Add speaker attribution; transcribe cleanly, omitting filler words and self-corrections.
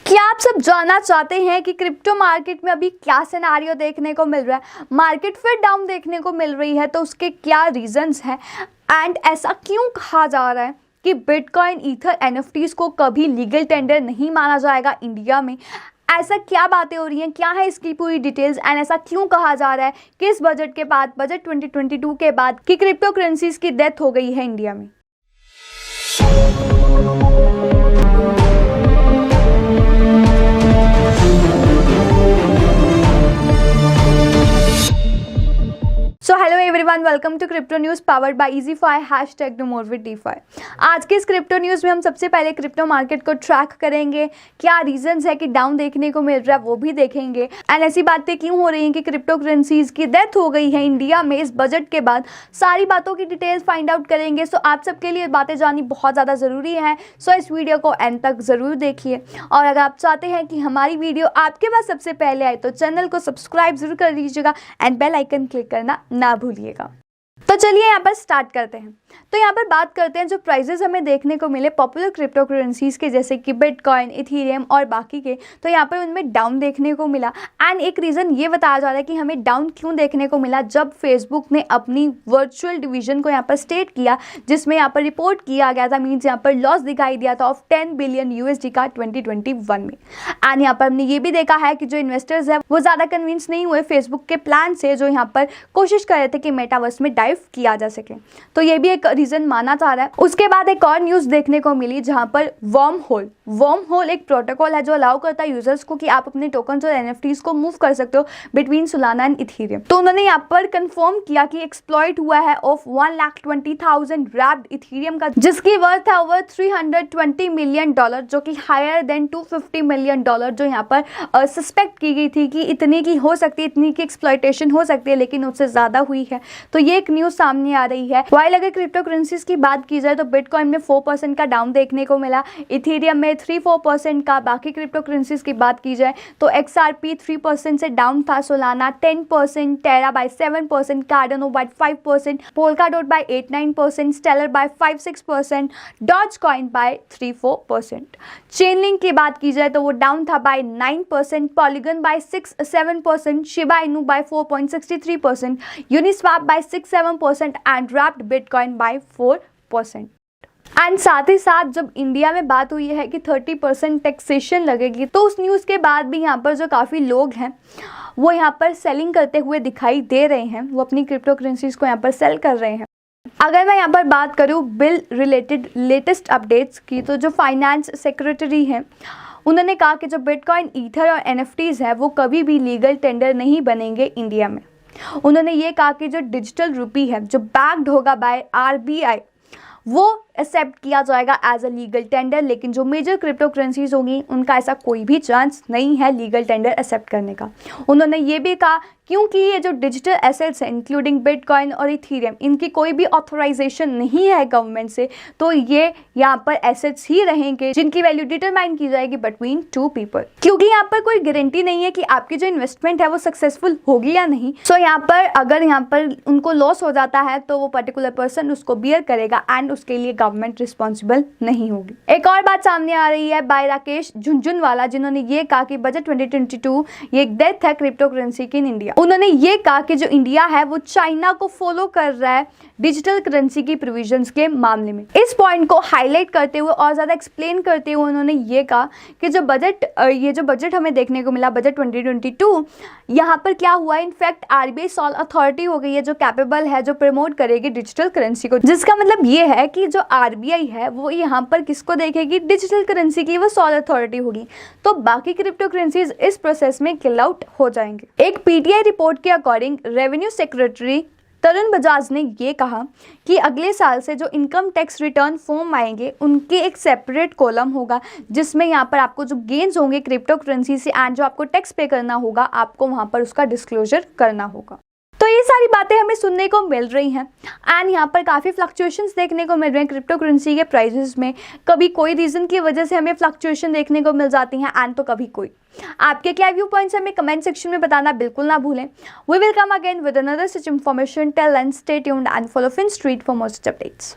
Speaker 1: क्या आप सब जानना चाहते हैं कि क्रिप्टो मार्केट में अभी क्या सिनेरियो देखने को मिल रहा है? मार्केट फिर डाउन देखने को मिल रही है, तो उसके क्या रीजंस हैं एंड ऐसा क्यों कहा जा रहा है कि बिटकॉइन, ईथर, एनएफटीज को कभी लीगल टेंडर नहीं माना जाएगा इंडिया में? ऐसा क्या बातें हो रही हैं, क्या है इसकी पूरी डिटेल्स एंड ऐसा क्यों कहा जा रहा है किस बजट के बाद, बजट 2022 के बाद, कि क्रिप्टो करेंसीज की डेथ हो गई है इंडिया में? So hello everyone, welcome to crypto news powered by EasyFi #DoMoreWithDeFi। आज के इस क्रिप्टो न्यूज़ में हम सबसे पहले क्रिप्टो मार्केट को ट्रैक करेंगे, क्या रीजंस है कि डाउन देखने को मिल रहा है वो भी देखेंगे, एंड ऐसी बातें क्यों हो रही हैं कि क्रिप्टो करेंसीज की डेथ हो गई है इंडिया में इस बजट के बाद। सारी बातों की डिटेल्स फाइंड आउट करेंगे। सो आप सबके लिए बातें जाननी बहुत ज़्यादा ज़रूरी है, सो इस वीडियो को एंड तक ज़रूर देखिए। और अगर आप चाहते हैं कि हमारी वीडियो आपके पास सबसे पहले आए तो चैनल को सब्सक्राइब जरूर कर लीजिएगा एंड बेल आइकन क्लिक करना ना भूलिएगा। तो चलिए यहाँ पर स्टार्ट करते हैं। तो यहाँ पर बात करते हैं जो प्राइजेस हमें देखने को मिले पॉपुलर क्रिप्टो करेंसीज के, जैसे कि बिटकॉइन, इथेरियम और बाकी के। तो यहाँ पर उनमें डाउन देखने को मिला एंड एक रीज़न ये बताया जा रहा है कि हमें डाउन क्यों देखने को मिला, जब फेसबुक ने अपनी वर्चुअल डिवीजन को यहाँ पर स्टेट किया, जिसमें यहाँ पर रिपोर्ट किया गया था, मीन्स यहाँ पर लॉस दिखाई दिया था ऑफ 10 बिलियन USD का 2021 में। एंड यहाँ पर हमने ये भी देखा है कि जो इन्वेस्टर्स है वो ज़्यादा कन्विंस नहीं हुए फेसबुक के प्लान से, जो यहाँ पर कोशिश कर रहे थे कि मेटावर्स में डाइव किया जा सके। तो ये भी एक रीजन माना जा रहा है। उसके बाद एक और न्यूज़ देखने को मिली जहां पर वर्म होल एक प्रोटोकॉल है जो अलाउ करता है यूजर्स को कि आप अपने टोकन्स और एनएफटीज को मूव कर सकते हो बिटवीन सोलाना एंड इथेरियम। तो उन्होंने यहाँ पर कंफर्म किया कि एक्सप्लॉइट हुआ है ऑफ 1,20,000 रैप्ड इथेरियम का, जिसकी वर्थ है ओवर $320 मिलियन, जो कि हायर देन $250 मिलियन, जो यहाँ पर सस्पेक्ट की गई थी कि इतनी की हो सकती है, इतनी की एक्सप्लॉइटेशन हो सकती है, लेकिन उससे ज्यादा हुई है। तो ये एक न्यूज़ सामने आ रही है। वाइल अगर क्रिप्टो करेंसीज की बात की जाए तो बिटकॉइन में 4% का डाउन देखने को मिला, इथेरियम में 3-4% का। बाकी क्रिप्टो करेंसीज की बात की जाए तो XRP 3% से डाउन था, Solana 10%, Terra by 7%, Cardano by 5%, Polkadot by 8-9%, Stellar by 5-6%, Dogecoin by 3-4%। Chainlink की बात की जाए तो वो डाउन था by 9%, Polygon by 6-7%, Shiba Inu by 4.63%, Uniswap by 6-7% and wrapped bitcoin by 4%। And साथ ही साथ जब इंडिया में बात हुई है कि 30% टैक्सेशन लगेगी, तो उस न्यूज़ के बाद भी यहाँ पर जो काफ़ी लोग हैं वो यहाँ पर सेलिंग करते हुए दिखाई दे रहे हैं, वो अपनी क्रिप्टो करेंसीज को यहाँ पर सेल कर रहे हैं। अगर मैं यहाँ पर बात करूँ बिल रिलेटेड लेटेस्ट अपडेट्स की, तो जो फाइनेंस सेक्रेटरी हैं उन्होंने कहा कि जो बिटकॉइन, ईथर और एनएफटीज है वो कभी भी लीगल टेंडर नहीं बनेंगे इंडिया में। उन्होंने ये कहा कि जो डिजिटल रुपी है जो बैक्ड होगा बाय RBI वो एक्सेप्ट किया जाएगा एज अ लीगल टेंडर, लेकिन जो मेजर क्रिप्टो करेंसीज होंगी उनका ऐसा कोई भी चांस नहीं है लीगल टेंडर एक्सेप्ट करने का। उन्होंने ये भी कहा क्योंकि ये जो डिजिटल एसेट्स हैं इंक्लूडिंग बिटकॉइन और इथेरियम, इनकी कोई भी ऑथराइजेशन नहीं है गवर्नमेंट से, तो ये यहाँ पर एसेट्स ही रहेंगे जिनकी वैल्यू डिटरमाइन की जाएगी बिटवीन 2 पीपल, क्योंकि यहाँ पर कोई गारंटी नहीं है कि आपकी जो इन्वेस्टमेंट है वो सक्सेसफुल होगी या नहीं। सो यहाँ पर अगर यहाँ पर उनको लॉस हो जाता है तो वो पर्टिकुलर पर्सन उसको बियर करेगा एंड उसके लिए गवर्नमेंट रिस्पॉन्सिबल नहीं होगी। एक और बात सामने आ रही है बाय राकेश झुनझुनवाला, जिन्होंने ये कहा कि बजट 2022 ये एक डेथ है क्रिप्टो करेंसी की इन इंडिया। उन्होंने ये कहा कि जो इंडिया है वो चाइना को फॉलो कर रहा है डिजिटल करेंसी की प्रोविजंस के मामले में। इस पॉइंट को हाईलाइट करते हुए और ज़्यादा एक्सप्लेन करते हुए उन्होंने ये कहा कि जो बजट हमें देखने को मिला बजट 2022, यहाँ पर क्या हुआ है, इनफैक्ट RBI सॉल अथॉरिटी हो गई है जो कैपेबल है, जो प्रमोट करेगी डिजिटल करेंसी को, जिसका मतलब ये है कि जो RBI है वो यहाँ पर किसको देखेगी, डिजिटल करेंसी की वो सॉल अथॉरिटी होगी। तो बाकी क्रिप्टो करेंसीज इस प्रोसेस में किल आउट हो जाएंगे। एक PTI रिपोर्ट के according revenue secretary Tarun Bajaj ने ये कहा कि अगले साल से जो इनकम टैक्स रिटर्न फॉर्म आएंगे उनके एक सेपरेट कॉलम होगा, जिसमें यहाँ पर आपको जो गेन्स होंगे क्रिप्टो करेंसी से एंड जो आपको टैक्स पे करना होगा आपको वहाँ पर उसका डिस्क्लोजर करना होगा। तो ये सारी बातें हमें सुनने को मिल रही हैं एंड यहाँ पर काफ़ी फ्लक्चुएशंस देखने को मिल रहे हैं क्रिप्टो करेंसी के प्राइसेस में। कभी कोई रीज़न की वजह से हमें फ्लक्चुएशन देखने को मिल जाती हैं एंड तो कभी कोई। आपके क्या व्यू पॉइंट्स हमें कमेंट सेक्शन में बताना बिल्कुल ना भूलें। We will come again with another such information. Till then stay tuned and follow FinStreet for most updates.